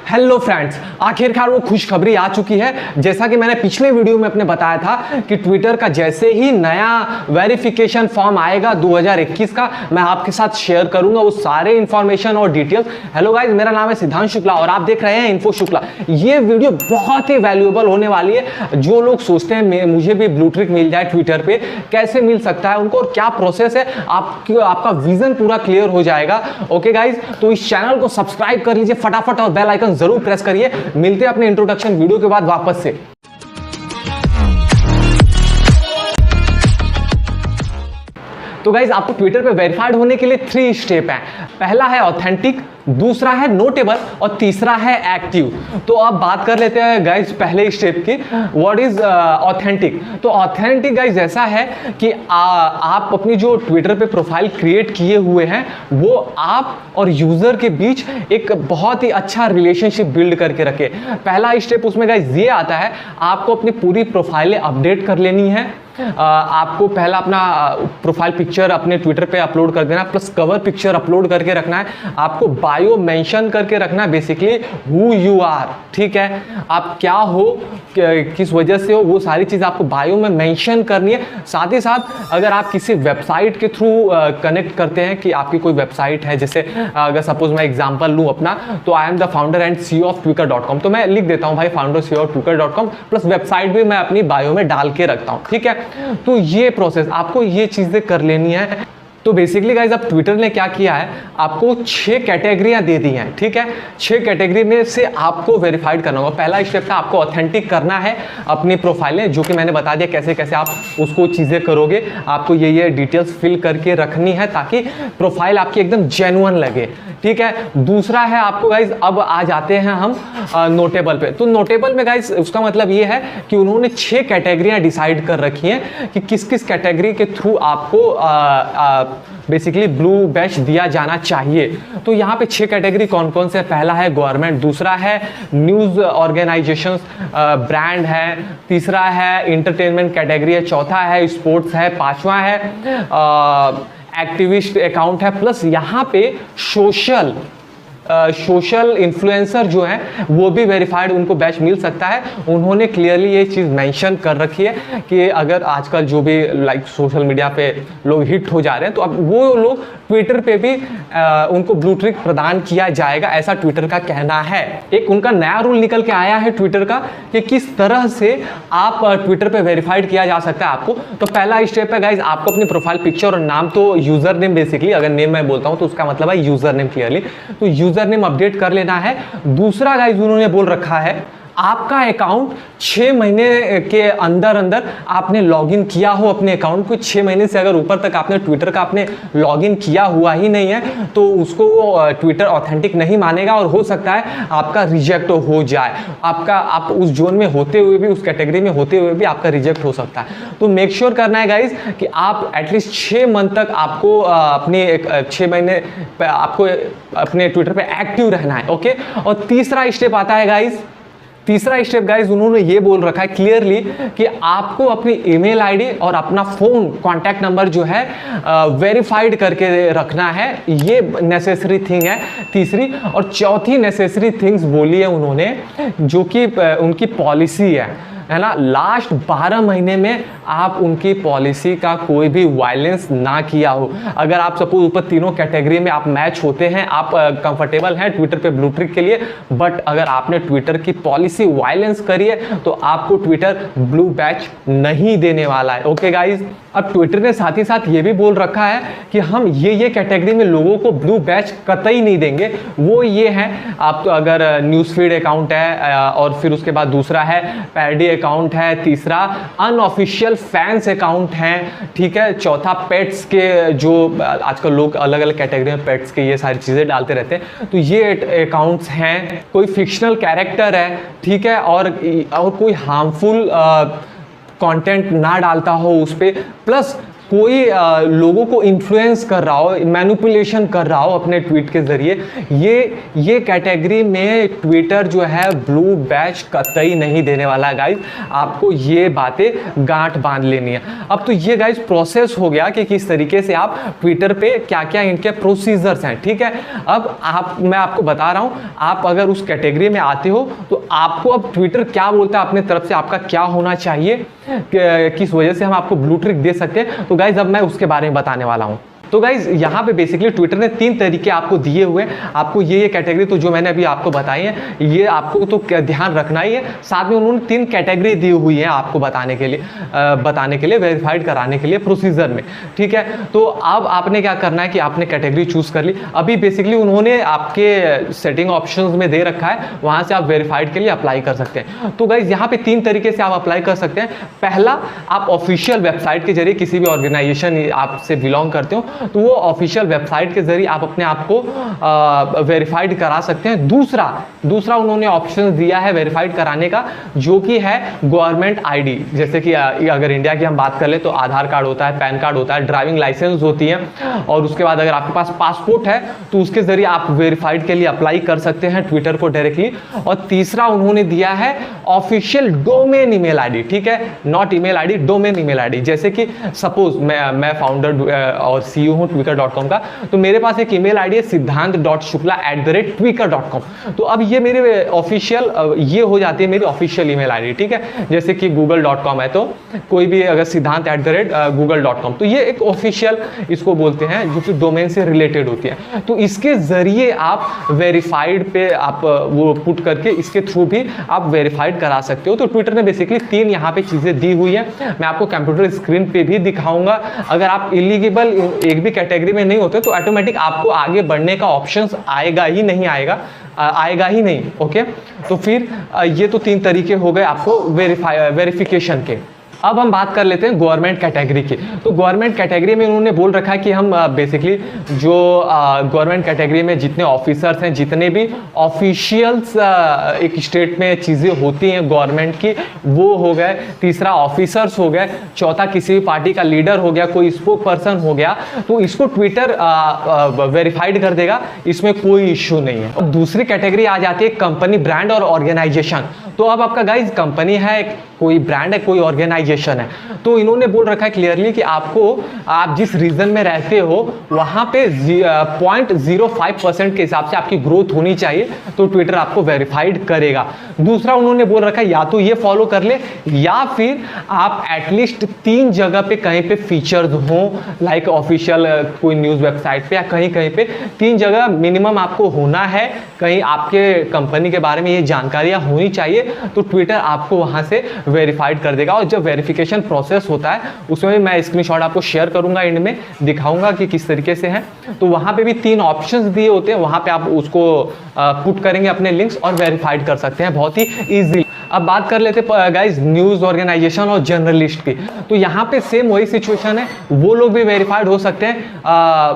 Hello friends, आखिरकार वो खुशखबरी आ चुकी है। जैसा कि मैंने पिछले वीडियो में अपने बताया था कि ट्विटर का जैसे ही नया वेरिफिकेशन फॉर्म आएगा 2021 का, मैं आपके साथ शेयर करूंगा वो सारे इंफॉर्मेशन और डिटेल्स। हेलो गाइस, मेरा नाम है सिद्धांत शुक्ला और आप देख रहे हैं इन्फो शुक्ला। ये वीडियो बहुत ही वैल्यूएबल होने वाली है। जो लोग सोचते हैं मुझे भी ब्लू ट्रिक मिल जाए ट्विटर पे, कैसे मिल सकता है उनको और क्या प्रोसेस है, आपका विजन पूरा क्लियर हो जाएगा। ओके गाइज, तो इस चैनल को सब्सक्राइब कर लीजिए फटाफट और बेल आइकन जरूर प्रेस करिए। मिलते हैं अपने इंट्रोडक्शन वीडियो के बाद वापस से। तो गाइज, आपको ट्विटर पे वेरीफाइड होने के लिए 3 स्टेप हैं। पहला है ऑथेंटिक, दूसरा है नोटेबल और तीसरा है एक्टिव। तो अब बात कर लेते हैं गाइज पहले स्टेप की। What is authentic? तो ऑथेंटिक गाइज ऐसा है कि आप अपनी जो ट्विटर पे प्रोफाइल क्रिएट किए हुए हैं वो आप और यूजर के बीच एक बहुत ही अच्छा रिलेशनशिप बिल्ड करके रखे। पहला स्टेप उसमें गाइज ये आता है, आपको अपनी पूरी प्रोफाइलें अपडेट कर लेनी है। आपको पहला अपना प्रोफाइल पिक्चर अपने ट्विटर पे अपलोड कर देना, प्लस कवर पिक्चर अपलोड करके रखना है। आपको बायो मेंशन करके रखना है, बेसिकली हु यू आर, ठीक है, आप क्या हो, किस वजह से हो, वो सारी चीज़ आपको बायो में मेंशन करनी है। साथ ही साथ अगर आप किसी वेबसाइट के थ्रू कनेक्ट करते हैं कि आपकी कोई वेबसाइट है, जैसे अगर सपोज मैं एग्जांपल लूँ अपना, तो I am the founder and CEO of Twitter.com, तो मैं लिख देता हूँ भाई founder CEO of Twitter.com, plus website भी मैं अपनी बायो में डाल के रखता हूँ, ठीक है। तो ये प्रोसेस आपको ये चीजें कर लेनी है। तो बेसिकली गाइज, अब ट्विटर ने क्या किया है, आपको 6 कैटेगरियां दे दी हैं, ठीक है। 6 कैटेगरी में से आपको वेरीफाइड करना होगा। पहला स्टेप था आपको ऑथेंटिक करना है अपनी प्रोफाइलें, जो कि मैंने बता दिया कैसे कैसे आप उसको चीज़ें करोगे। आपको ये डिटेल्स फिल करके रखनी है ताकि प्रोफाइल आपकी एकदम जेन्युइन लगे, ठीक है। दूसरा है आपको गाइज, अब आ जाते हैं हम नोटेबल पे। तो नोटेबल में गाइज उसका मतलब ये है कि उन्होंने 6 कैटेगरियां डिसाइड कर रखी हैं कि किस किस कैटेगरी के थ्रू आपको बेसिकली ब्लू बैच दिया जाना चाहिए। तो यहाँ पे 6 कैटेगरी कौन कौन से? पहला है गवर्नमेंट, दूसरा है न्यूज़ ऑर्गेनाइजेशंस, ब्रांड है, तीसरा है इंटरटेनमेंट कैटेगरी है, चौथा है स्पोर्ट्स है, पांचवा है एक्टिविस्ट अकाउंट है, प्लस यहाँ पे सोशल इन्फ्लुएंसर जो है वो भी वेरीफाइड उनको बैच मिल सकता है। उन्होंने क्लियरली ये चीज़ मेंशन कर रखी है कि अगर आजकल जो भी लाइक सोशल मीडिया पे लोग हिट हो जा रहे हैं, तो अब वो लोग ट्विटर पे भी उनको ब्लू ट्रिक प्रदान किया जाएगा, ऐसा ट्विटर का कहना है। एक उनका नया रूल निकल के आया है ट्विटर का कि किस तरह से आप ट्विटर पे वेरीफाइड किया जा सकता है आपको। तो पहला स्टेप है गाइज, आपको अपनी प्रोफाइल पिक्चर और नाम, तो यूजर नेम, बेसिकली अगर नेम मैं बोलता हूँ तो उसका मतलब है यूजर नेम क्लियरली, तो यूजर नेम अपडेट कर लेना है। दूसरा गाइज उन्होंने बोल रखा है, आपका अकाउंट 6 महीने के अंदर आपने लॉगिन किया हो अपने अकाउंट को। 6 महीने से अगर ऊपर तक आपने ट्विटर का आपने लॉगिन किया हुआ ही नहीं है तो उसको वो ट्विटर ऑथेंटिक नहीं मानेगा और हो सकता है आपका रिजेक्ट हो जाए। आप उस जोन में होते हुए भी, उस कैटेगरी में होते हुए भी आपका रिजेक्ट हो सकता है। तो मेक श्योर करना है गाइज कि आप एटलीस्ट 6 मंथ तक आपको अपने 6 महीने आपको अपने ट्विटर पे एक्टिव रहना है, ओके। और तीसरा स्टेप आता है गाइज, तीसरा स्टेप गाइज उन्होंने ये बोल रखा है क्लियरली कि आपको अपनी ईमेल आईडी और अपना फोन कॉन्टैक्ट नंबर जो है वेरीफाइड करके रखना है। ये नेसेसरी थिंग है तीसरी। और चौथी नेसेसरी थिंग्स बोली है उन्होंने, जो कि उनकी पॉलिसी है ना, लास्ट 12 महीने में आप उनकी पॉलिसी का कोई भी वायलेंस ना किया हो। अगर आप सपोज ऊपर तीनों कैटेगरी में आप मैच होते हैं, आप कंफर्टेबल हैं ट्विटर पे ब्लू ट्रिक के लिए, बट अगर आपने ट्विटर की पॉलिसी वायलेंस करी है तो आपको ट्विटर ब्लू बैच नहीं देने वाला है, ओके गाइज। अब ट्विटर ने साथ ही साथ ये भी बोल रखा है कि हम ये कैटेगरी में लोगों को ब्लू बैच कतई नहीं देंगे। वो ये है, आप अगर न्यूज़ फीड अकाउंट है, और फिर उसके बाद दूसरा है पैरडी अकाउंट है, तीसरा अनऑफिशियल फैंस अकाउंट हैं, ठीक है, चौथा पेट्स के, जो आजकल लोग अलग अलग कैटेगरी में पेट्स के ये सारी चीज़ें डालते रहते हैं, तो ये अकाउंट्स हैं। कोई फिक्शनल कैरेक्टर है, ठीक है, और कोई हार्मफुल कंटेंट ना डालता हो उस पर, प्लस कोई लोगों को इन्फ्लुएंस कर रहा हो, मैनिपुलेशन कर रहा हो अपने ट्वीट के जरिए, ये कैटेगरी में ट्विटर जो है ब्लू बैच कतई नहीं देने वाला है गाइज। आपको ये बातें गांठ बांध लेनी है। अब तो ये गाइज प्रोसेस हो गया कि किस तरीके से आप ट्विटर पे क्या क्या इनके प्रोसीजर्स हैं, ठीक है। अब मैं आपको बता रहा हूं, आप अगर उस कैटेगरी में आते हो तो आपको अब ट्विटर क्या बोलता है अपने तरफ से, आपका क्या होना चाहिए, किस वजह से हम आपको ब्लू टिक दे सकते हैं। तो गाइज अब मैं उसके बारे में बताने वाला हूं। तो गाइज यहाँ पे बेसिकली ट्विटर ने 3 तरीके आपको दिए हुए हैं। आपको ये कैटेगरी तो जो मैंने अभी आपको बताई है, ये आपको तो ध्यान रखना ही है। साथ में उन्होंने 3 कैटेगरी दी हुई है आपको बताने के लिए वेरीफाइड कराने के लिए प्रोसीजर में, ठीक है। तो अब आपने क्या करना है कि आपने कैटेगरी चूज कर ली। अभी बेसिकली उन्होंने आपके सेटिंग ऑप्शंस में दे रखा है, वहां से आप वेरीफाइड के लिए अप्लाई कर सकते हैं। तो गाइज यहाँ पे 3 तरीके से आप अप्लाई कर सकते हैं। पहला, आप ऑफिशियल वेबसाइट के जरिए, किसी भी ऑर्गेनाइजेशन आपसे बिलोंग करते हो तो वो ऑफिशियल वेबसाइट के जरिए आप अपने आप को वेरीफाइड करा सकते हैं। दूसरा उन्होंने ऑप्शन दिया है वेरीफाइड कराने का, जो कि है गवर्नमेंट आईडी। जैसे कि अगर इंडिया की हम बात कर ले तो आधार कार्ड होता है, पैन कार्ड होता है, ड्राइविंग लाइसेंस होती है, और उसके बाद अगर आपके पास पासपोर्ट है तो उसके जरिए आप वेरीफाइड के लिए अप्लाई कर सकते हैं ट्विटर को डायरेक्टली। और तीसरा उन्होंने दिया है ऑफिशियल डोमेन ईमेल आईडी, ठीक है, not email ID, domain email ID. जैसे कि सपोज मैं फाउंडर और सीईओ हूं tweaker.com का, तो मेरे पास एक ईमेल आईडी है siddhant.shukla@tweaker.com। तो अब ये मेरे ऑफिशियल ये हो जाती है मेरी ऑफिशियल ईमेल आईडी, ठीक है। जैसे कि google.com है तो कोई भी अगर siddhant@google.com, तो ये एक ऑफिशियल इसको बोलते हैं जो कि डोमेन से रिलेटेड होती है। तो इसके जरिए आप वेरीफाइड पे आप वो पुट करके इसके थ्रू भी आप वेरीफाइड करा सकते हो। तो ट्विटर ने बेसिकली 3 यहाँ पे चीजें दी हुई है, मैं आपको कंप्यूटर स्क्रीन पे भी दिखाऊंगा। अगर आप इलीगल एक भी कैटेगरी में नहीं होते तो ऑटोमेटिक आपको आगे बढ़ने का ऑप्शंस आएगा ही नहीं, ओके। तो फिर ये तो 3 तरीके हो गए आपको वेरिफिकेशन के। अब हम बात कर लेते हैं गवर्नमेंट कैटेगरी की। तो गवर्नमेंट कैटेगरी में उन्होंने बोल रखा है कि हम बेसिकली जो गवर्नमेंट कैटेगरी में जितने ऑफिसर्स हैं, जितने भी ऑफिशियल्स एक स्टेट में चीज़ें होती हैं गवर्नमेंट की, वो हो गए। तीसरा ऑफिसर्स हो गए। चौथा किसी भी पार्टी का लीडर हो गया, कोई स्पोक पर्सन हो गया, तो इसको ट्विटर वेरीफाइड कर देगा, इसमें कोई इश्यू नहीं है। और दूसरी कैटेगरी आ जाती है कंपनी, ब्रांड और ऑर्गेनाइजेशन। तो अब आपका गाइज कंपनी है, कोई ब्रांड है, कोई ऑर्गेनाइजेशन है, तो इन्होंने बोल रखा है क्लियरली कि आप जिस रीजन में रहते हो वहां पे 0.05% के हिसाब से आपकी ग्रोथ होनी चाहिए, तो ट्विटर आपको वेरीफाइड करेगा। दूसरा उन्होंने बोल रखा है या तो ये फॉलो कर ले, या फिर आप एटलीस्ट 3 जगह पे कहीं पे फीचर्स हो, लाइक ऑफिशियल कोई न्यूज वेबसाइट पे या कहीं पे 3 जगह मिनिमम आपको होना है, कहीं आपके कंपनी के बारे में ये जानकारियां होनी चाहिए, तो ट्विटर आपको वहां से वेरीफाइड कर देगा। और जब वेरिफिकेशन प्रोसेस होता है उसमें मैं स्क्रीनशॉट आपको शेयर करूंगा, एंड में दिखाऊंगा कि किस तरीके से है। तो वहां पे भी 3 ऑप्शंस दिए होते हैं, वहां पे आप उसको पुट करेंगे अपने लिंक्स और वेरीफाइड कर सकते हैं बहुत ही इजीली। अब बात कर लेते गाइज न्यूज ऑर्गेनाइजेशन और जर्नलिस्ट की। तो यहाँ पे सेम वही सिचुएशन है, वो लोग भी वेरीफाइड हो सकते हैं।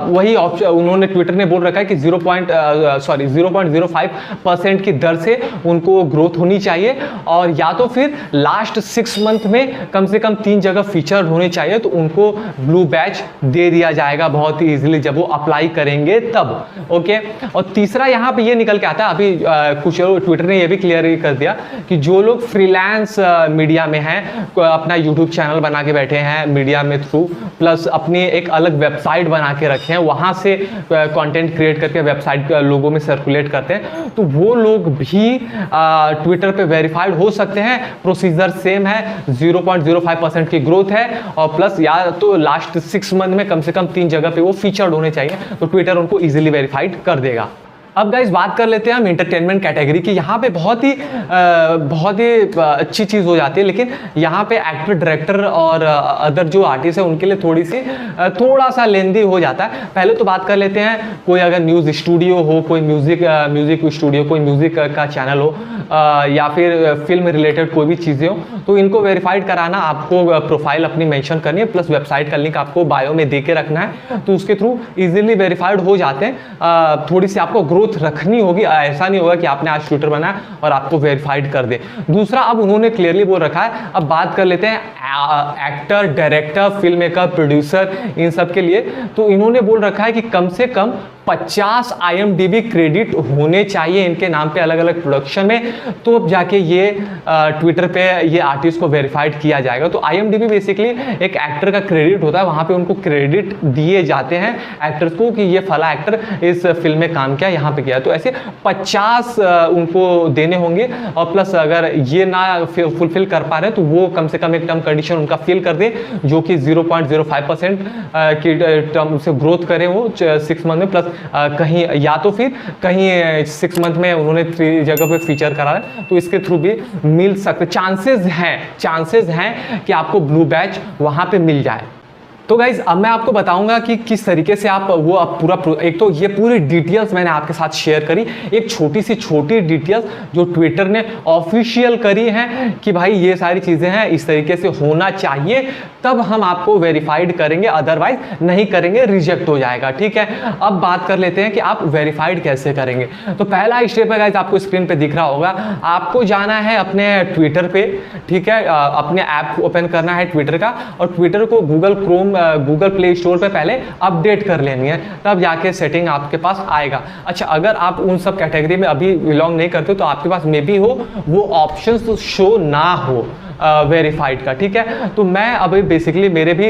वही ऑप्शन उन्होंने ट्विटर ने बोल रखा है कि 0.05% की दर से उनको ग्रोथ होनी चाहिए, और या तो फिर लास्ट 6 मंथ में कम से कम 3 जगह फीचर होने चाहिए, तो उनको ब्लू बैच दे दिया जाएगा बहुत ही इजीली जब वो अप्लाई करेंगे तब, ओके। और तीसरा यहाँ पे ये निकल के आता है, अभी कुछ ट्विटर ने ये भी क्लियर कर दिया कि जो लोग फ्रीलांस मीडिया में हैं, अपना यूट्यूब चैनल बना के बैठे हैं मीडिया में थ्रू, प्लस अपनी एक अलग वेबसाइट बना के रखे हैं, वहां से कंटेंट क्रिएट करके वेबसाइट लोगों में सर्कुलेट करते हैं, तो वो लोग भी ट्विटर पे वेरीफाइड हो सकते हैं। प्रोसीजर सेम है, 0.05% की ग्रोथ है, और प्लस या तो लास्ट 6 मंथ में कम से कम 3 जगह पे वो फीचर्ड होने चाहिए, तो ट्विटर उनको इजीली वेरीफाइड कर देगा। अब गाइस बात कर लेते हैं हम इंटरटेनमेंट कैटेगरी की। यहाँ पे बहुत ही अच्छी चीज़ हो जाती है, लेकिन यहाँ पे एक्टर, डायरेक्टर और अदर जो आर्टिस्ट है उनके लिए थोड़ा सा लेंदी हो जाता है। पहले तो बात कर लेते हैं, कोई अगर न्यूज़ स्टूडियो हो, कोई म्यूजिक स्टूडियो, कोई म्यूजिक का चैनल हो, या फिर फिल्म रिलेटेड कोई भी चीज़ें हो, तो इनको वेरीफाइड कराना, आपको प्रोफाइल अपनी मेंशन करनी है, प्लस वेबसाइट का लिंक आपको बायो में दे के रखना है, तो उसके थ्रू इजीली वेरीफाइड हो जाते हैं। थोड़ी सी आपको ग्रोथ ग्रोथ रखनी होगी, ऐसा नहीं होगा कि आपने आज ट्विटर बनाया और आपको वेरीफाइड कर दे। दूसरा, अब उन्होंने क्लियरली बोल रखा है, अब बात कर लेते हैं actor, director, film maker, producer, इन सब के लिए। तो इन्होंने बोल रखा है कि कम से कम 50 IMDb क्रेडिट होने चाहिए इनके नाम पे अलग अलग प्रोडक्शन में, तो अब जाके ये ट्विटर पे ये आर्टिस्ट को वेरीफाइड किया जाएगा। तो IMDb बेसिकली एक एक्टर का क्रेडिट होता है, वहां पे उनको क्रेडिट दिए जाते हैं एक्टर्स को कि ये फला एक्टर इस फिल्म में काम किया, यहाँ पे किया। तो ऐसे 50 उनको देने होंगे, और प्लस अगर ये ना फुलफिल कर पा रहे तो वो कम से कम एक टर्म कंडीशन उनका फिल कर दे, जो कि 0.05% की टर्म से ग्रोथ करें वो 6 मंथ में, प्लस कहीं या तो फिर कहीं 6 मंथ में उन्होंने 3 जगह पे फीचर करा है, तो इसके थ्रू भी मिल सकते, चांसेस हैं कि आपको ब्लू बैच वहां पे मिल जाए। तो गाइज अब मैं आपको बताऊंगा कि किस तरीके से आप वो आप पूरा, एक तो ये पूरी डिटेल्स मैंने आपके साथ शेयर करी, एक छोटी डिटेल्स जो ट्विटर ने ऑफिशियल करी है कि भाई ये सारी चीजें हैं, इस तरीके से होना चाहिए, तब हम आपको वेरीफाइड करेंगे, अदरवाइज नहीं करेंगे, रिजेक्ट हो जाएगा। ठीक है, अब बात कर लेते हैं कि आप वेरीफाइड कैसे करेंगे। तो पहला स्टेप है गाइज, आपको स्क्रीन पे दिख रहा होगा, आपको जाना है अपने ट्विटर पे। ठीक है, अपने ऐप ओपन करना है ट्विटर का, और ट्विटर को गूगल प्ले स्टोर पे पहले अपडेट कर लेनी है, तब जाके सेटिंग आपके पास आएगा। अच्छा, अगर आप उन सब कैटेगरी में अभी बिलोंग नहीं करते तो आपके पास मे बी हो वो ऑप्शंस शो ना हो वेरीफाइड का। ठीक है, तो मैं अभी बेसिकली मेरे भी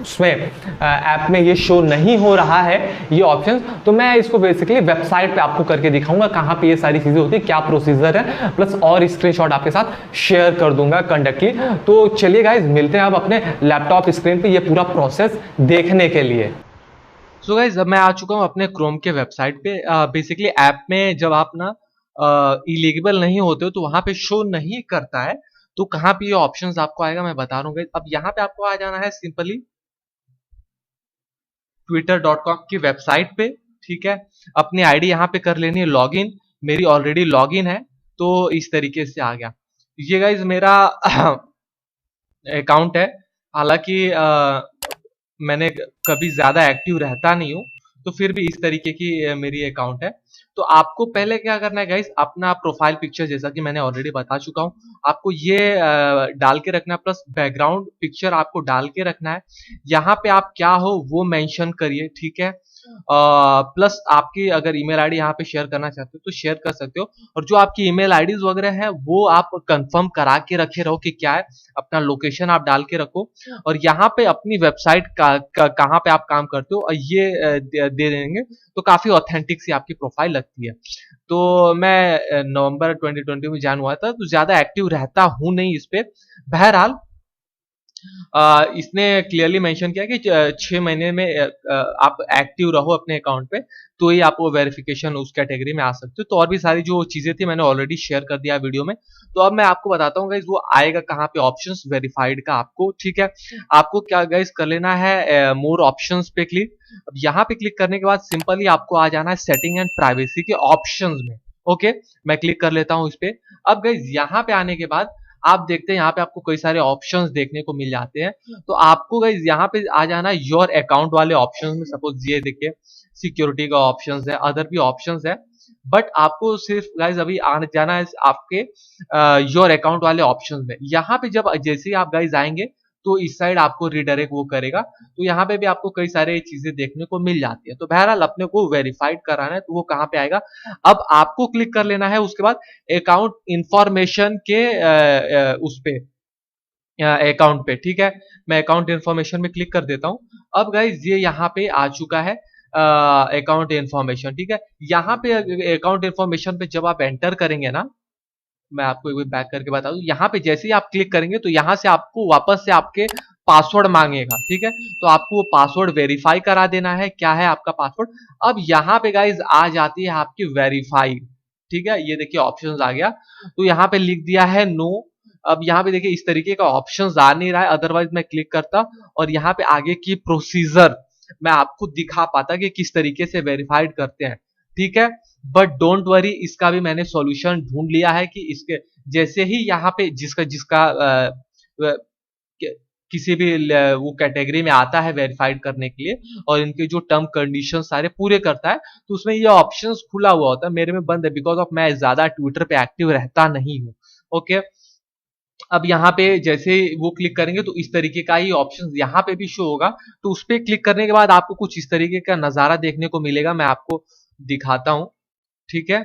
उसमें ऐप में ये शो नहीं हो रहा है ये ऑप्शन, तो मैं इसको बेसिकली वेबसाइट पे आपको करके दिखाऊंगा कहाँ पे ये सारी चीजें होती है, क्या प्रोसीजर है, प्लस और स्क्रीनशॉट आपके साथ शेयर कर दूंगा कंडक्टली। तो चलिए गाइज, मिलते हैं अब अपने लैपटॉप स्क्रीन पे ये पूरा प्रोसेस देखने के लिए। सो गाइज, अब मैं आ चुका हूँ अपने क्रोम के वेबसाइट पे। बेसिकली ऐप में जब आप ना इलीगल नहीं होते हो तो वहां पे शो नहीं करता है, तो कहाँ पे ये ऑप्शंस आपको आएगा मैं बता रहा हूँ। अब यहाँ पे आपको आ जाना है सिंपली twitter.com की वेबसाइट पे। ठीक है, अपनी आईडी यहाँ पे कर लेनी है लॉगिन, मेरी ऑलरेडी लॉगिन है, तो इस तरीके से आ गया। ये गाइज मेरा अकाउंट है, हालांकि मैंने कभी ज्यादा एक्टिव रहता नहीं हूँ, तो फिर भी इस तरीके की मेरी अकाउंट है। तो आपको पहले क्या करना है गाइस, अपना प्रोफाइल पिक्चर, जैसा कि मैंने ऑलरेडी बता चुका हूँ, आपको ये डाल के रखना है, प्लस बैकग्राउंड पिक्चर आपको डाल के रखना है। यहाँ पे आप क्या हो वो मेंशन करिए। ठीक है, प्लस आपकी अगर ईमेल आईडी यहाँ पे शेयर करना चाहते हो तो शेयर कर सकते हो, और जो आपकी ईमेल आईडीज वगैरह है वो आप कंफर्म करा के रखे रहो कि क्या है, अपना लोकेशन आप डाल के रखो, और यहाँ पे अपनी वेबसाइट कहाँ पे आप काम करते हो और ये दे देंगे, तो काफी ऑथेंटिक सी आपकी प्रोफाइल लगती है। तो मैं नवंबर 2020 में ज्वाइन हुआ था, तो ज्यादा एक्टिव रहता हूँ नहीं इस पे। बहरहाल इसने क्लियरली मेंशन किया कि 6 महीने में आप एक्टिव रहो अपने अकाउंट पे, तो ही आप वो वेरिफिकेशन उस कैटेगरी में आ सकते हो। तो और भी सारी जो चीजें थी मैंने ऑलरेडी शेयर कर दिया वीडियो में। तो अब मैं आपको बताता हूँ गाइस वो आएगा कहाँ पे ऑप्शंस वेरीफाइड का आपको। ठीक है, आपको क्या गाइस कर लेना है, मोर ऑप्शंस पे क्लिक। अब यहाँ पे क्लिक करने के बाद सिंपली आपको आ जाना है सेटिंग एंड प्राइवेसी के ऑप्शंस में। ओके, मैं क्लिक कर लेता हूँ इस पे। अब गाइस यहाँ पे आने के बाद आप देखते हैं यहाँ पे आपको कई सारे ऑप्शंस देखने को मिल जाते हैं। तो आपको गाइस यहाँ पे आ जाना है योर अकाउंट वाले ऑप्शंस में। सपोज ये देखिए सिक्योरिटी का ऑप्शंस है, अदर भी ऑप्शंस है, बट आपको सिर्फ गाइस अभी आने जाना है आपके योर अकाउंट वाले ऑप्शंस में। यहाँ पे जब जैसे ही आप गाइस आएंगे तो इस साइड आपको रिडायरेक्ट वो करेगा, तो यहाँ पे भी आपको कई सारे चीजें देखने को मिल जाती है। तो बहरहाल अपने को वेरीफाइड कराना है, तो वो कहाँ पे आएगा, अब आपको क्लिक कर लेना है उसके बाद अकाउंट इंफॉर्मेशन के उस पे अकाउंट पे। ठीक है, मैं अकाउंट इंफॉर्मेशन में क्लिक कर देता हूँ। अब गाइज ये यहाँ पे आ चुका है अकाउंट इंफॉर्मेशन। ठीक है, यहाँ पे अकाउंट इंफॉर्मेशन पे जब आप एंटर करेंगे ना, मैं आपको एक बार बैक करके बता दूं, यहाँ पे जैसे ही आप क्लिक करेंगे तो यहाँ से आपको वापस से आपके पासवर्ड मांगेगा। ठीक है, तो आपको वो पासवर्ड वेरीफाई करा देना है, क्या है आपका पासवर्ड। अब यहाँ पे गाइज आ जाती है आपकी वेरीफाई। ठीक है, ये देखिए ऑप्शंस आ गया, तो यहाँ पे लिख दिया है नो। अब यहाँ पे देखिए इस तरीके का ऑप्शंस आ नहीं रहा है, अदरवाइज मैं क्लिक करता और यहाँ पे आगे की प्रोसीजर मैं आपको दिखा पाता कि किस तरीके से वेरीफाइड करते हैं। ठीक है, बट डोंट वरी, इसका भी मैंने सॉल्यूशन ढूंढ लिया है कि इसके जैसे ही यहाँ पे जिसका जिसका किसी भी वो कैटेगरी में आता है वेरीफाइड करने के लिए और इनके जो टर्म कंडीशन सारे पूरे करता है, तो उसमें ये ऑप्शंस खुला हुआ होता है। मेरे में बंद है बिकॉज ऑफ मैं ज्यादा ट्विटर पे एक्टिव रहता नहीं हूँ। ओके, अब यहाँ पे जैसे वो क्लिक करेंगे तो इस तरीके का ही ऑप्शन यहाँ पे भी शो होगा। तो उस पर क्लिक करने के बाद आपको कुछ इस तरीके का नजारा देखने को मिलेगा। मैं आपको दिखाता हूँ, ठीक है,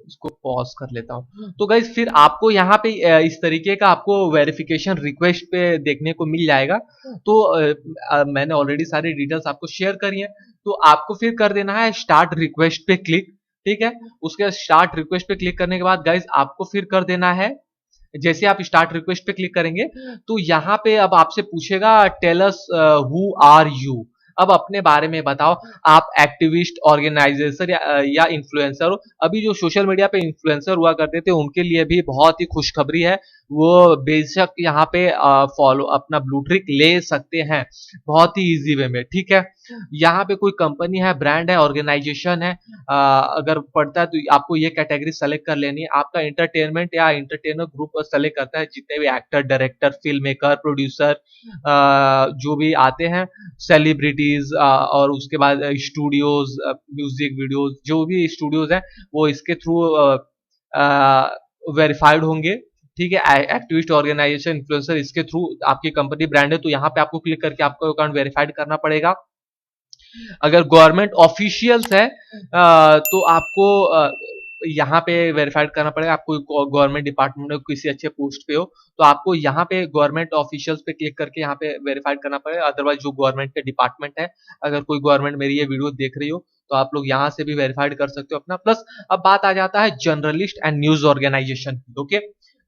इसको पॉज कर लेता हूँ। तो गाइज फिर आपको यहाँ पे इस तरीके का आपको वेरिफिकेशन रिक्वेस्ट पे देखने को मिल जाएगा। तो मैंने ऑलरेडी सारी डिटेल्स आपको शेयर करी है। तो आपको फिर कर देना है स्टार्ट रिक्वेस्ट पे क्लिक, ठीक है। उसके स्टार्ट रिक्वेस्ट पे क्लिक करने के बाद गाइज आपको फिर कर देना है, जैसे आप स्टार्ट रिक्वेस्ट पे क्लिक करेंगे तो यहाँ पे अब आपसे पूछेगा tell us who are you. अब अपने बारे में बताओ, आप एक्टिविस्ट, ऑर्गेनाइजेशन या इन्फ्लुएंसर हो। अभी जो सोशल मीडिया पे इन्फ्लुएंसर हुआ करते थे उनके लिए भी बहुत ही खुशखबरी है, वो बेशक यहाँ पे फॉलो अपना ब्लू ट्रिक ले सकते हैं बहुत ही इजी वे में, ठीक है। यहाँ पे कोई कंपनी है, ब्रांड है, ऑर्गेनाइजेशन है, अगर पड़ता है तो आपको ये कैटेगरी सेलेक्ट कर लेनी है। आपका एंटरटेनमेंट या एंटरटेनर ग्रुप सेलेक्ट करता है, जितने भी actor, director, film maker, producer जो भी आते हैं, सेलिब्रिटीज और उसके बाद स्टूडियोज, म्यूजिक वीडियोज, जो भी स्टूडियोज हैं वो इसके थ्रू वेरीफाइड होंगे, ठीक है। एक्टिविस्ट, ऑर्गेनाइजेशन, इन्फ्लुएंसर इसके थ्रू आपकी कंपनी ब्रांड है तो यहाँ पे आपको क्लिक करके आपका अकाउंट वेरीफाइड करना पड़ेगा। अगर गवर्नमेंट ऑफिशियल्स है तो आपको यहाँ पे वेरीफाइड करना पड़ेगा। आप कोई गवर्नमेंट डिपार्टमेंट में किसी अच्छे पोस्ट पे हो तो आपको यहाँ पे गवर्नमेंट ऑफिशियल्स पे क्लिक करके यहाँ पे वेरीफाइड करना पड़ेगा। अदरवाइज जो गवर्नमेंट के डिपार्टमेंट है, अगर कोई गवर्नमेंट मेरी ये वीडियो देख रही हो तो आप लोग यहाँ से भी वेरीफाइड कर सकते हो अपना। प्लस अब बात आ जाता है जर्नलिस्ट एंड न्यूज ऑर्गेनाइजेशन की, ओके।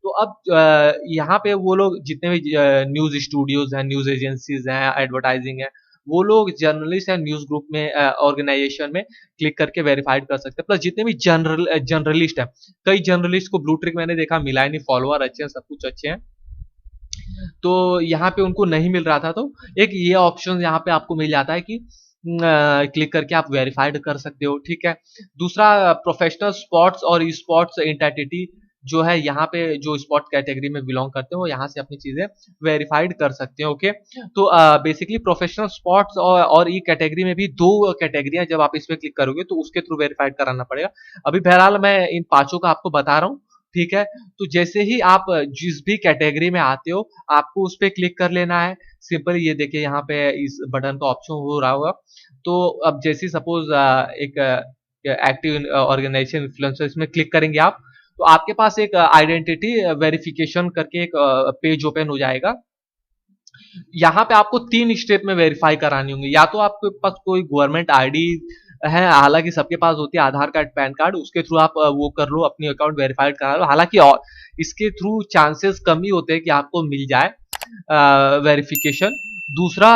तो अब यहाँ पे वो लोग जितने भी न्यूज स्टूडियोज हैं, न्यूज एजेंसीज हैं, एडवर्टाइजिंग है, वो लोग जर्नलिस्ट एंड न्यूज ग्रुप में ऑर्गेनाइजेशन में क्लिक करके वेरीफाइड कर सकते हैं। प्लस जितने भी जर्नलिस्ट हैं, कई जर्नलिस्ट को ब्लू ट्रिक मैंने देखा मिला ही नहीं, फॉलोअर अच्छे हैं, सब कुछ अच्छे हैं, तो यहाँ पे उनको नहीं मिल रहा था। तो एक ये ऑप्शन यहाँ पे आपको मिल जाता है कि क्लिक करके आप वेरीफाइड कर सकते हो, ठीक है। दूसरा, प्रोफेशनल स्पोर्ट्स और स्पोर्ट्स एंटिटी जो है, यहाँ पे जो स्पोर्ट्स कैटेगरी में बिलोंग करते हैं वो यहाँ से अपनी चीजें वेरीफाइड कर सकते हैं, ओके। तो बेसिकली प्रोफेशनल स्पोर्ट्स और ई कैटेगरी में भी दो कैटेगरियां, जब आप इस पे क्लिक करोगे तो उसके थ्रू वेरीफाइड कराना पड़ेगा। अभी बहरहाल मैं इन पांचों का आपको बता रहा हूँ, ठीक है। तो जैसे ही आप जिस भी कैटेगरी में आते हो आपको उस पर क्लिक कर लेना है, सिंपल। ये देखिए यहाँ पे इस बटन का ऑप्शन हो रहा होगा। तो अब जैसे सपोज एक एक्टिव ऑर्गेनाइजेशन इन्फ्लुएंसर, इसमें क्लिक करेंगे आप तो आपके पास एक आइडेंटिटी वेरिफिकेशन करके एक पेज ओपन हो जाएगा। यहाँ पे आपको 3 स्टेप में वेरीफाई करानी होंगी। या तो आपके पास कोई गवर्नमेंट आईडी है, हालांकि सबके पास होती है, आधार कार्ड, पैन कार्ड, उसके थ्रू आप वो कर लो, अपनी अकाउंट वेरीफाइड करा लो। हालांकि और इसके थ्रू चांसेस कम ही होते हैं कि आपको मिल जाए वेरिफिकेशन। दूसरा,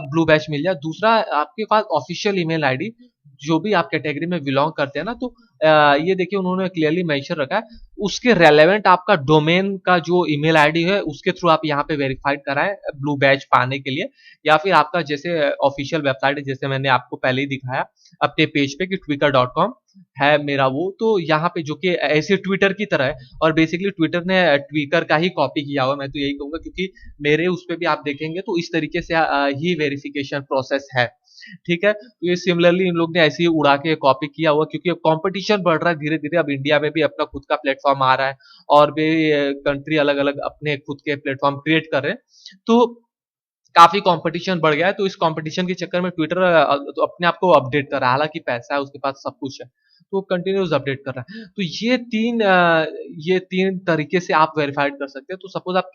ब्लू बैच मिल जाए। दूसरा, आपके पास ऑफिशियल ईमेल आईडी, जो भी आप कैटेगरी में बिलोंग करते हैं ना, तो ये देखिए उन्होंने क्लियरली मेंशन रखा है, उसके रेलेवेंट आपका डोमेन का जो ईमेल आईडी है उसके थ्रू आप यहाँ पे वेरीफाइड कराएं ब्लू बैच पाने के लिए। या फिर आपका जैसे ऑफिशियल वेबसाइट है, जैसे मैंने आपको पहले ही दिखाया अपने पेज पे कि twitter.com है मेरा वो, तो यहाँ पे जो कि ऐसे ट्विटर की तरह है, और बेसिकली ट्विटर ने ट्विटर का ही कॉपी किया हुआ, मैं तो यही कहूंगा, क्योंकि मेरे उस पर भी आप देखेंगे तो इस तरीके से ही वेरिफिकेशन प्रोसेस है, ठीक है। तो ये सिमिलरली इन लोग ने ऐसे ही उड़ा के कॉपी किया हुआ, क्योंकि अब कंपटीशन बढ़ रहा है धीरे धीरे। अब इंडिया में भी अपना खुद का प्लेटफॉर्म आ रहा है और भी कंट्री अलग अलग अपने खुद के प्लेटफॉर्म क्रिएट कर रहे हैं, तो काफी कंपटीशन बढ़ गया है। तो इस कंपटीशन के चक्कर में ट्विटर तो अपने आप को अपडेट कर रहा है, हालांकि पैसा है उसके पास, सब कुछ है, तो कंटिन्यूस अपडेट कर रहा है। तो ये तीन तरीके से आप वेरीफाइड कर सकते हैं। तो सपोज आप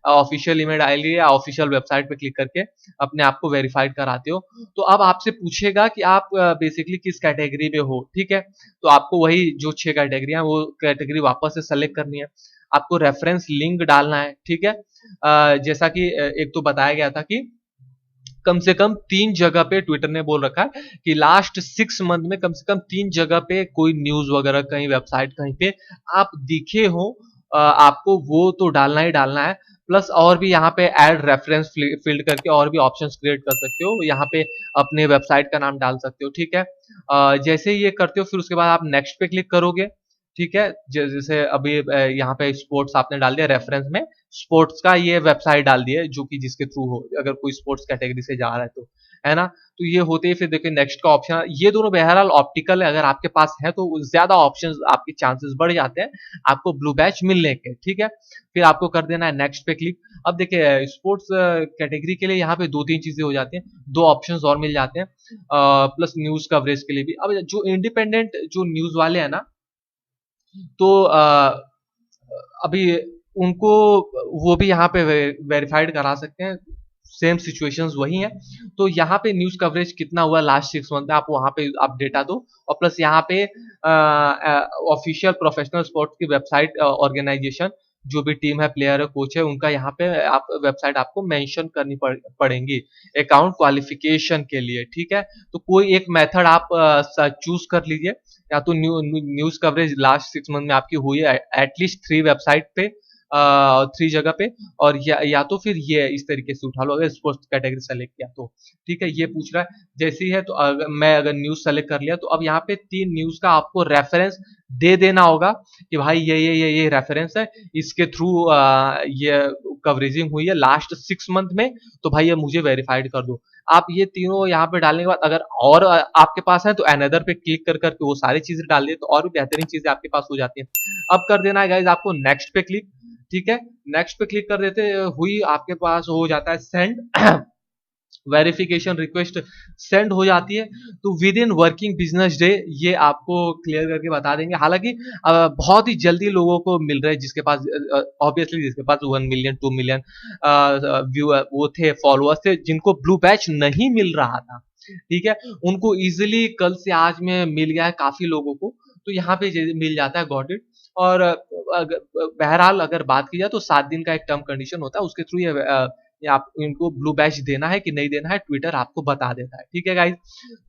ऑफिशियल ईमेल आईडी या ऑफिशियल वेबसाइट पे क्लिक करके अपने आप को वेरीफाइड कराते हो, तो अब आपसे पूछेगा कि आप बेसिकली किस कैटेगरी में हो, ठीक है। तो आपको वही जो 6 कैटेगरियां वो कैटेगरी वापस से सेलेक्ट करनी है। आपको रेफरेंस लिंक डालना है, ठीक है। जैसा कि एक तो बताया गया था कि कम से कम 3 जगह पे ट्विटर ने बोल रखा है कि लास्ट 6 मंथ में कम से कम 3 जगह पे कोई न्यूज वगैरह, कहीं वेबसाइट, कहीं पे आप दिखे हो, आपको वो तो डालना ही डालना है। प्लस और भी यहाँ पे ऐड रेफरेंस फील्ड करके और भी ऑप्शंस क्रिएट कर सकते हो, यहाँ पे अपने वेबसाइट का नाम डाल सकते हो, ठीक है। जैसे ही ये करते हो फिर उसके बाद आप नेक्स्ट पे क्लिक करोगे, ठीक है। जैसे अभी यहाँ पे स्पोर्ट्स आपने डाल दिया, रेफरेंस में स्पोर्ट्स का ये वेबसाइट डाल दिया है, जो कि जिसके थ्रू हो अगर कोई स्पोर्ट्स कैटेगरी से जा रहा है तो, है ना। तो ये होते ही फिर देखिए नेक्स्ट का ऑप्शन, ये दोनों बहरहाल ऑप्टिकल है, अगर आपके पास है तो ज्यादा ऑप्शंस आपके चांसेस बढ़ जाते हैं आपको ब्लू बैच मिलने के, ठीक है। फिर आपको कर देना है नेक्स्ट पे क्लिक। अब देखिए स्पोर्ट्स कैटेगरी के लिए यहाँ पे 2-3 चीजें हो जाती हैं, 2 ऑप्शंस और मिल जाते हैं, प्लस न्यूज कवरेज के लिए भी। अब जो इंडिपेंडेंट जो न्यूज वाले हैं ना, तो अभी उनको वो भी यहाँ पे वेरीफाइड करा सकते हैं, सेम सिचुएशंस वही हैं। तो यहाँ पे न्यूज कवरेज कितना हुआ लास्ट 6 मंथ में, आप वहाँ पे आप डेटा दो, और प्लस यहाँ पे ऑफिशियल प्रोफेशनल स्पोर्ट्स की वेबसाइट, ऑर्गेनाइजेशन, जो भी टीम है, प्लेयर है, कोच है, उनका यहाँ पे आप वेबसाइट आपको मेंशन करनी पड़ेंगी अकाउंट क्वालिफिकेशन के लिए, ठीक है। तो कोई एक मेथड आप चूज कर लीजिए, या तो न्यूज कवरेज लास्ट 6 मंथ में आपकी हुई है एटलीस्ट 3 वेबसाइट पे, 3 जगह पे, और या तो फिर ये इस तरीके से उठा लो अगर स्पोर्ट्स कैटेगरी सेलेक्ट किया तो, ठीक है। ये पूछ रहा है जैसे ही है, तो अगर न्यूज सेलेक्ट कर लिया, तो अब यहाँ पे 3 न्यूज का आपको रेफरेंस दे देना होगा कि भाई ये रेफरेंस है, इसके थ्रू ये कवरेजिंग हुई है लास्ट 6 मंथ में, तो भाई ये मुझे वेरीफाइड कर दो। आप ये तीनों यहाँ पे डालने के बाद अगर और आपके पास है तो अनदर पे क्लिक कर करके वो सारी चीजें डाल दिए, तो और भी बेहतरीन चीजें आपके पास हो जाती हैं। अब कर देना है गाइज आपको नेक्स्ट पे क्लिक, ठीक है। नेक्स्ट पे क्लिक कर देते हुई आपके पास हो जाता है सेंड वेरिफिकेशन रिक्वेस्ट सेंड हो जाती है, तो with in working business day ये आपको क्लियर करके बता देंगे। हालांकि बहुत ही जल्दी लोगों को मिल रहे हैं, जिसके पास ऑब्वियसली जिसके पास 1 मिलियन 2 मिलियन व्यू वो थे, फॉलोअर्स थे, जिनको ब्लू बैच नहीं मिल रहा था, ठीक है, उनको इजिली कल से आज में मिल गया है काफी लोगों को, तो यहाँ पे मिल जाता है, गॉट इट। और बहरहाल अगर बात की जाए तो 7 दिन का एक टर्म कंडीशन होता है, उसके थ्रू ये आप इनको ब्लू बैच देना है कि नहीं देना है, ट्विटर आपको बता देता है, ठीक है गाइज।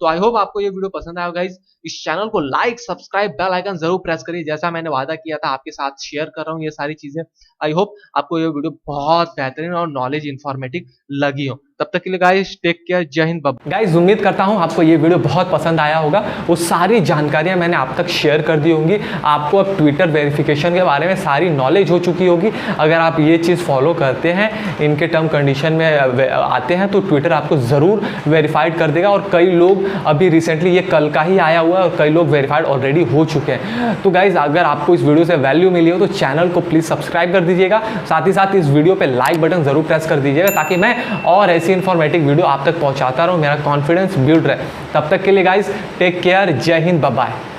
तो आई होप आपको ये वीडियो पसंद आया गाइज। इस चैनल को लाइक, सब्सक्राइब, बेल आइकन जरूर प्रेस करिए, जैसा मैंने वादा किया था आपके साथ शेयर कर रहा हूँ ये सारी चीजें। आई होप आपको ये वीडियो बहुत बेहतरीन और नॉलेज इन्फॉर्मेटिव लगी हो। तब तक के लिए गाइज टेक केयर, जय हिंद। गाइज उम्मीद करता हूँ आपको ये वीडियो बहुत पसंद आया होगा, वो सारी जानकारियां मैंने आप तक शेयर कर दी होंगी, आपको अब ट्विटर वेरिफिकेशन के बारे में सारी नॉलेज हो चुकी होगी। अगर आप ये चीज़ फॉलो करते हैं, इनके टर्म कंडीशन में आते हैं, तो ट्विटर आपको ज़रूर वेरीफाइड कर देगा। और कई लोग अभी रिसेंटली, ये कल का ही आया हुआ है, और कई लोग वेरीफाइड ऑलरेडी हो चुके हैं। तो गाइज अगर आपको इस वीडियो से वैल्यू मिली हो तो चैनल को प्लीज़ सब्सक्राइब कर दीजिएगा, साथ ही साथ इस वीडियो पे लाइक बटन जरूर प्रेस कर दीजिएगा, ताकि मैं और ऐसी इन्फॉर्मेटिव वीडियो आप तक पहुंचाता रहूं, मेरा कॉन्फिडेंस बिल्ड रहे। तब तक के लिए गाइज टेक केयर, जय हिंद, बाय बाय।